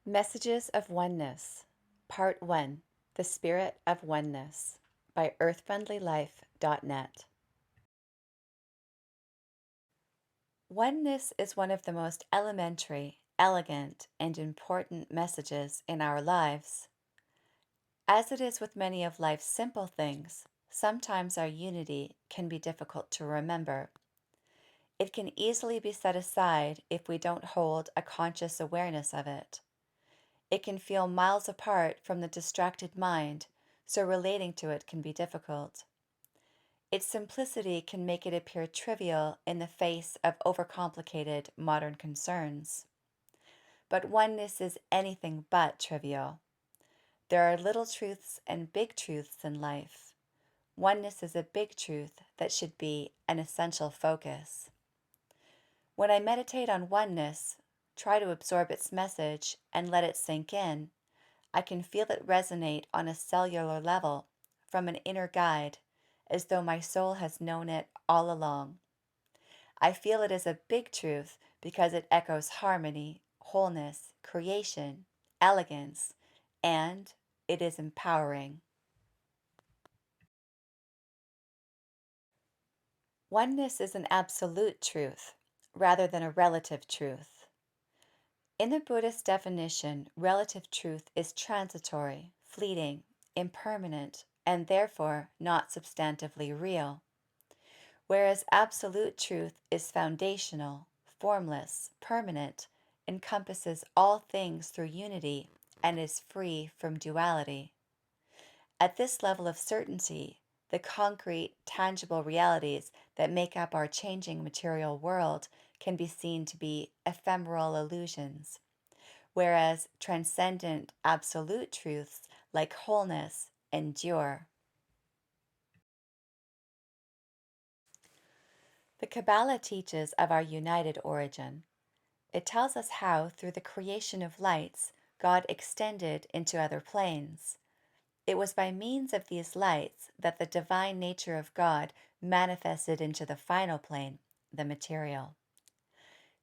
Messages of Oneness, Part 1, The Spirit of Oneness, by earthfriendlylife.net. Oneness is one of the most elementary, elegant, and important messages in our lives. As it is with many of life's simple things, sometimes our unity can be difficult to remember. It can easily be set aside if we don't hold a conscious awareness of it. It can feel miles apart from the distracted mind, so relating to it can be difficult. Its simplicity can make it appear trivial in the face of overcomplicated modern concerns. But oneness is anything but trivial. There are little truths and big truths in life. Oneness is a big truth that should be an essential focus. When I meditate on oneness, try to absorb its message and let it sink in, I can feel it resonate on a cellular level from an inner guide, as though my soul has known it all along. I feel it is a big truth because it echoes harmony, wholeness, creation, elegance, and it is empowering. Oneness is an absolute truth rather than a relative truth. In the Buddhist definition, relative truth is transitory, fleeting, impermanent, and therefore not substantively real, whereas absolute truth is foundational, formless, permanent, encompasses all things through unity, and is free from duality. At this level of certainty, the concrete, tangible realities that make up our changing material world can be seen to be ephemeral illusions, whereas transcendent absolute truths like wholeness endure. The Kabbalah teaches of our united origin. It tells us how, through the creation of lights, God extended into other planes. It was by means of these lights that the divine nature of God manifested into the final plane, the material.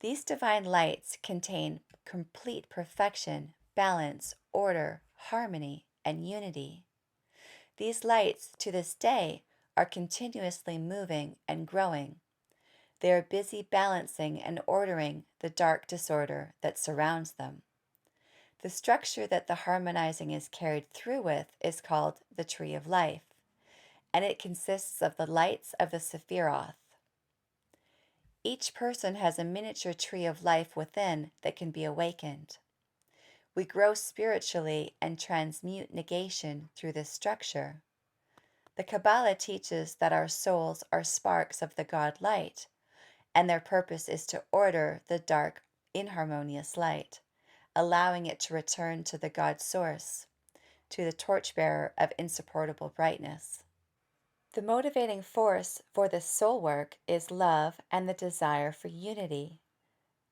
These divine lights contain complete perfection, balance, order, harmony, and unity. These lights, to this day, are continuously moving and growing. They are busy balancing and ordering the dark disorder that surrounds them. The structure that the harmonizing is carried through with is called the Tree of Life, and it consists of the lights of the Sephiroth. Each person has a miniature tree of life within that can be awakened. We grow spiritually and transmute negation through this structure. The Kabbalah teaches that our souls are sparks of the God light, and their purpose is to order the dark, inharmonious light, allowing it to return to the God source, to the torchbearer of insupportable brightness. The motivating force for this soul work is love and the desire for unity.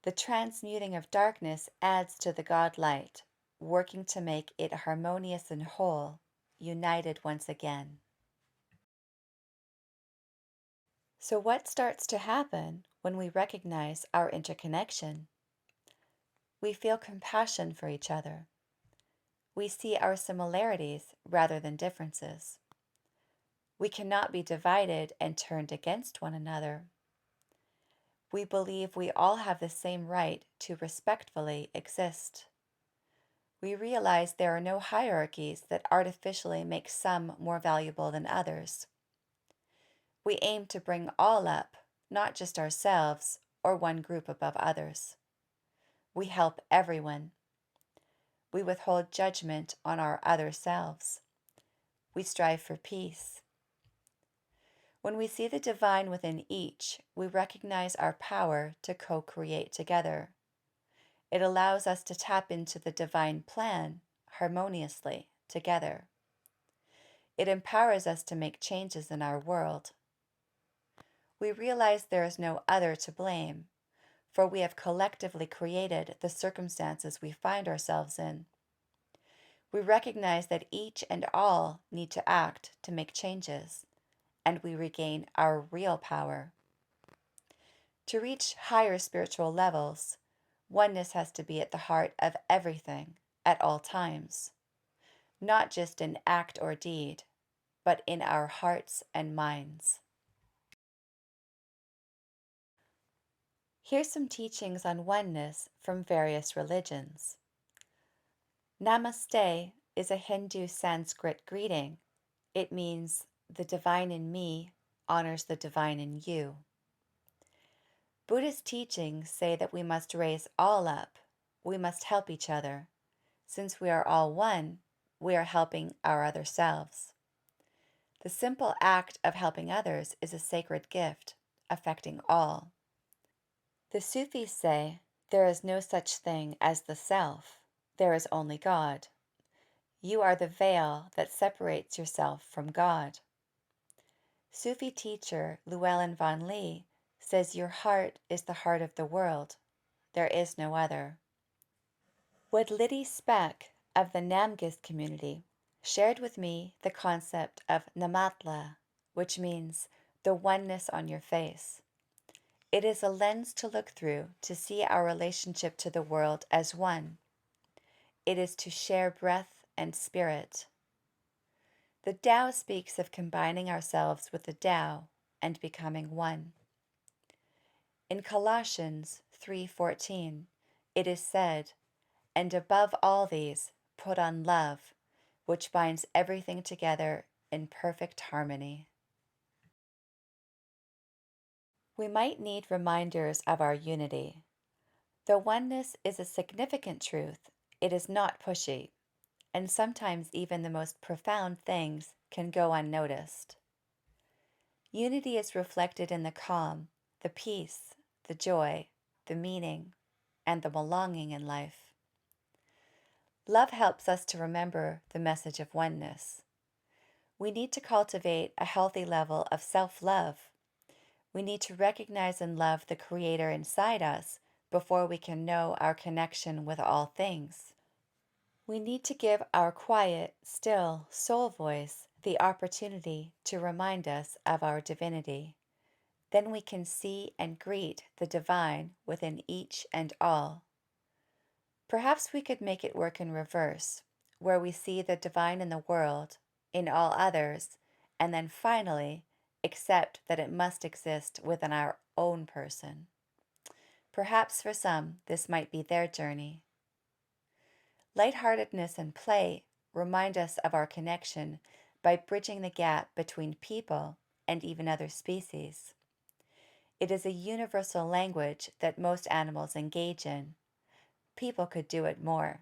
The transmuting of darkness adds to the God light, working to make it harmonious and whole, united once again. So what starts to happen when we recognize our interconnection? We feel compassion for each other. We see our similarities rather than differences. We cannot be divided and turned against one another. We believe we all have the same right to respectfully exist. We realize there are no hierarchies that artificially make some more valuable than others. We aim to bring all up, not just ourselves or one group above others. We help everyone. We withhold judgment on our other selves. We strive for peace. When we see the divine within each, we recognize our power to co-create together. It allows us to tap into the divine plan harmoniously together. It empowers us to make changes in our world. We realize there is no other to blame, for we have collectively created the circumstances we find ourselves in. We recognize that each and all need to act to make changes, and we regain our real power. To reach higher spiritual levels, Oneness has to be at the heart of everything, at all times, not just in act or deed, but in our hearts and minds. Here's some teachings on oneness from various religions. Namaste is a Hindu Sanskrit greeting. It means the divine in me honors the divine in you. Buddhist teachings say that we must raise all up. We must help each other. Since we are all one, we are helping our other selves. The simple act of helping others is a sacred gift, affecting all. The Sufis say there is no such thing as the self. There is only God. You are the veil that separates yourself from God. Sufi teacher Llewellyn Van Lee says your heart is the heart of the world. There is no other. Wood Liddy Speck of the Namgis community shared with me the concept of Namatla, which means the oneness on your face. It is a lens to look through to see our relationship to the world as one. It is to share breath and spirit. The Tao speaks of combining ourselves with the Tao and becoming one. In Colossians 3:14, it is said, "And above all these, put on love, which binds everything together in perfect harmony." We might need reminders of our unity. Though oneness is a significant truth, it is not pushy, and sometimes even the most profound things can go unnoticed. Unity is reflected in the calm, the peace, the joy, the meaning, and the belonging in life. Love helps us to remember the message of oneness. We need to cultivate a healthy level of self-love. We need to recognize and love the Creator inside us before we can know our connection with all things. We need to give our quiet, still soul voice the opportunity to remind us of our divinity. Then we can see and greet the divine within each and all. Perhaps we could make it work in reverse, where we see the divine in the world, in all others, and then finally accept that it must exist within our own person. Perhaps for some, this might be their journey. Lightheartedness and play remind us of our connection by bridging the gap between people and even other species. It is a universal language that most animals engage in. People could do it more.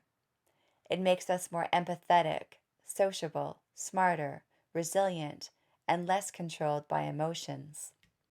It makes us more empathetic, sociable, smarter, resilient, and less controlled by emotions.